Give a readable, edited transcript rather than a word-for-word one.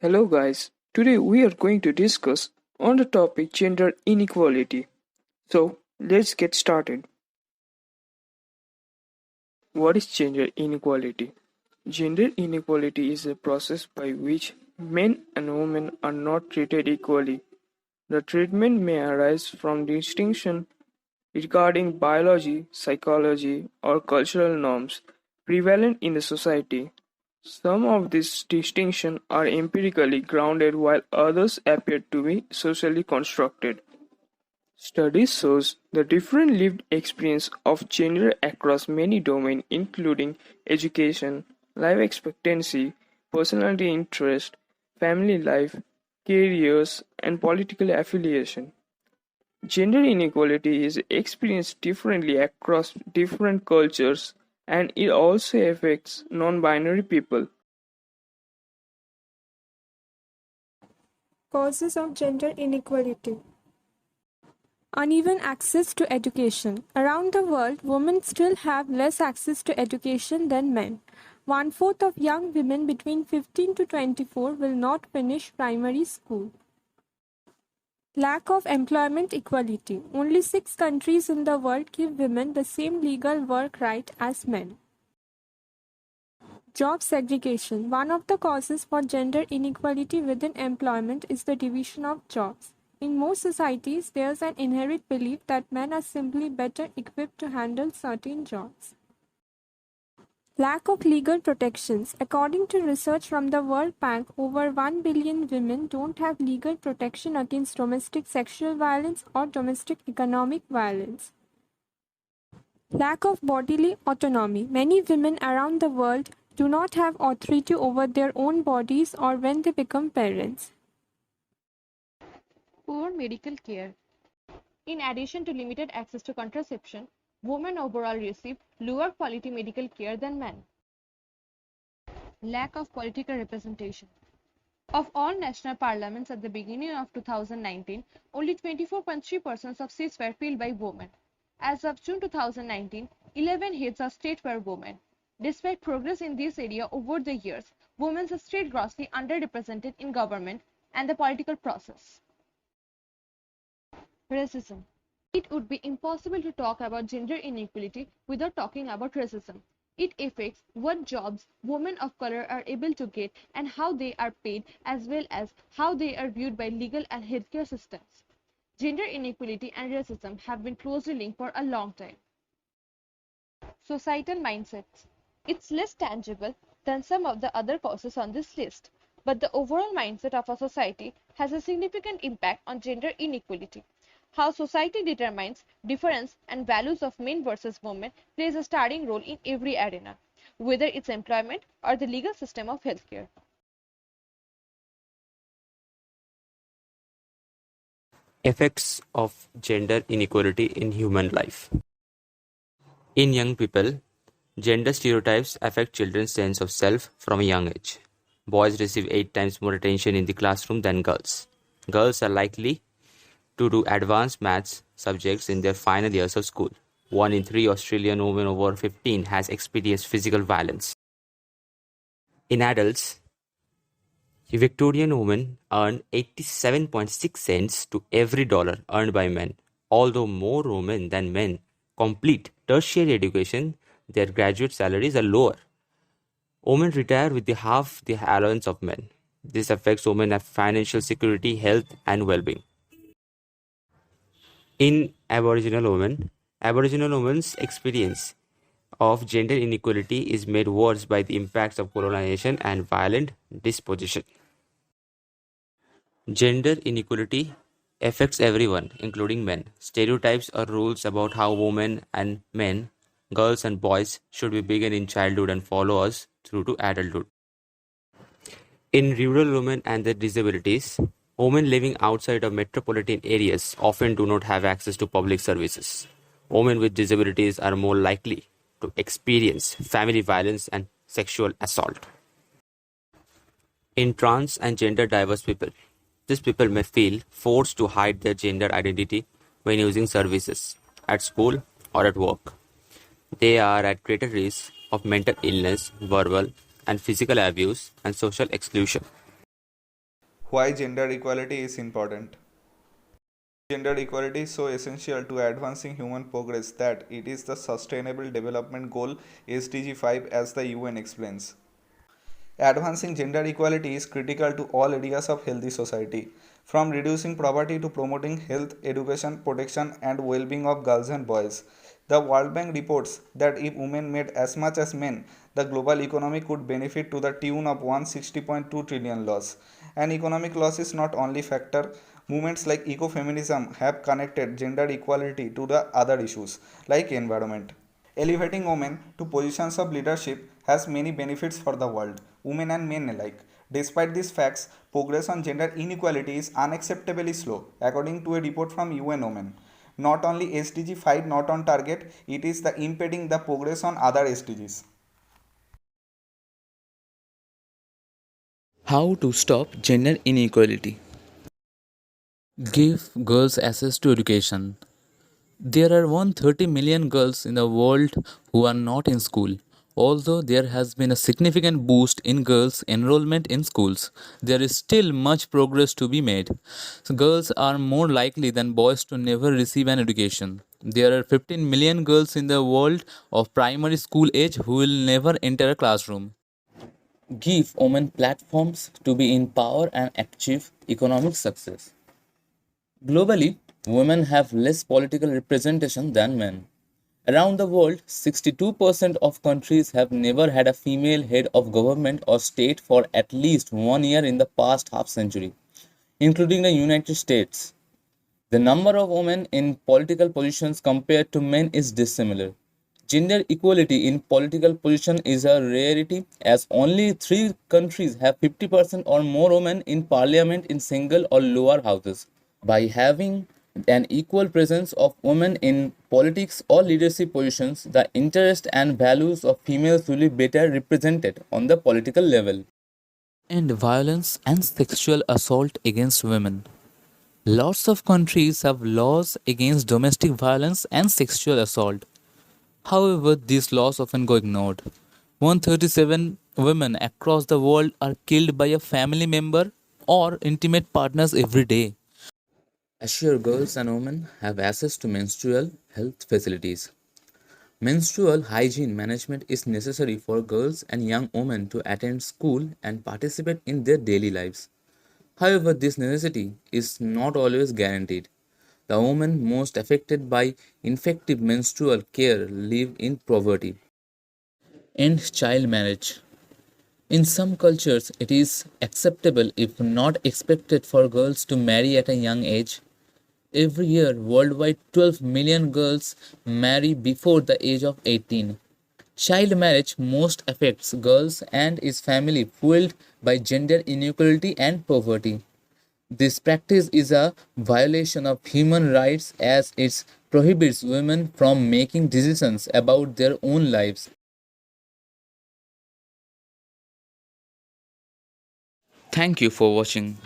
Hello guys, today we are going to discuss on the topic gender inequality. So let's get started. What is gender inequality? Gender inequality is a process by which men and women are not treated equally. The treatment may arise from distinction regarding biology, psychology, or cultural norms prevalent in the society. Some of these distinctions are empirically grounded while others appear to be socially constructed. Studies shows the different lived experience of gender across many domains including education, life expectancy, personality interest, family life, careers, and political affiliation. Gender inequality is experienced differently across different cultures and it also affects non-binary people. Causes of gender inequality. Uneven access to education. Around the world, women still have less access to education than men. One-fourth of young women between 15 to 24 will not finish primary school. Lack of employment equality. Only 6 countries in the world give women the same legal work right as men. Job segregation. One of the causes for gender inequality within employment is the division of jobs. In most societies, there's an inherent belief that men are simply better equipped to handle certain jobs. Lack of legal protections. According to research from the World Bank, over 1 billion women don't have legal protection against domestic sexual violence or domestic economic violence. Lack of bodily autonomy. Many women around the world do not have authority over their own bodies or when they become parents. Poor medical care. In addition to limited access to contraception, women overall receive lower quality medical care than men. Lack of political representation. Of all national parliaments at the beginning of 2019, only 24.3% of seats were filled by women. As of June 2019, 11 heads of state were women. Despite progress in this area over the years, women are still grossly underrepresented in government and the political process. Racism. It would be impossible to talk about gender inequality without talking about racism. It affects what jobs women of color are able to get and how they are paid, as well as how they are viewed by legal and healthcare systems. Gender inequality and racism have been closely linked for a long time. Societal mindsets. It's less tangible than some of the other causes on this list, but the overall mindset of a society has a significant impact on gender inequality. How society determines difference and values of men versus women plays a starring role in every arena, whether it's employment or the legal system of healthcare. Effects of gender inequality in human life. In young people, gender stereotypes affect children's sense of self from a young age. Boys receive 8 times more attention in the classroom than girls. Girls are likely to do advanced maths subjects in their final years of school. 1 in 3 Australian women over 15 has experienced physical violence. In adults, Victorian women earn 87.6 cents to every dollar earned by men. Although more women than men complete tertiary education, their graduate salaries are lower. Women retire with half the allowance of men. This affects women's financial security, health, and well-being. In Aboriginal women's experience of gender inequality is made worse by the impacts of colonization and violent dispossession. Gender inequality affects everyone, including men. Stereotypes or rules about how women and men, girls and boys should be begin in childhood and follow us through to adulthood. In rural women and their disabilities, women living outside of metropolitan areas often do not have access to public services. Women with disabilities are more likely to experience family violence and sexual assault. In trans and gender diverse people, these people may feel forced to hide their gender identity when using services at school or at work. They are at greater risk of mental illness, verbal and physical abuse, and social exclusion. Why gender equality is important? Gender equality is so essential to advancing human progress that it is the Sustainable Development Goal SDG 5 as the UN explains. Advancing gender equality is critical to all areas of healthy society, from reducing poverty to promoting health, education, protection, and well being of girls and boys. The World Bank reports that if women made as much as men, the global economy could benefit to the tune of 160.2 trillion loss. And economic loss is not only factor. Movements like ecofeminism have connected gender equality to the other issues like environment. Elevating women to positions of leadership has many benefits for the world, women and men alike. Despite these facts, progress on gender inequality is unacceptably slow, according to a report from UN Women. Not only SDG 5 not on target, it is the impeding the progress on other SDGs. How to stop gender inequality? Give girls access to education. There are 130 million girls in the world who are not in school. Although there has been a significant boost in girls' enrollment in schools, there is still much progress to be made. So girls are more likely than boys to never receive an education. There are 15 million girls in the world of primary school age who will never enter a classroom. Give women platforms to be in power and achieve economic success. Globally, women have less political representation than men. Around the world, 62% of countries have never had a female head of government or state for at least 1 year in the past half century, including the United States. The number of women in political positions compared to men is dissimilar. Gender equality in political position is a rarity as only 3 countries have 50% or more women in parliament in single or lower houses. By having an equal presence of women in politics or leadership positions, the interests and values of females will be better represented on the political level. And violence and sexual assault against women. Lots of countries have laws against domestic violence and sexual assault. However, these laws often go ignored. 137 women across the world are killed by a family member or intimate partners every day. Assure girls and women have access to menstrual health facilities. Menstrual hygiene management is necessary for girls and young women to attend school and participate in their daily lives. However, this necessity is not always guaranteed. The women most affected by ineffective menstrual care live in poverty. End child marriage. In some cultures, it is acceptable, if not expected, for girls to marry at a young age. Every year, worldwide, 12 million girls marry before the age of 18. Child marriage most affects girls and is family fueled by gender inequality and poverty. This practice is a violation of human rights as it prohibits women from making decisions about their own lives. Thank you for watching.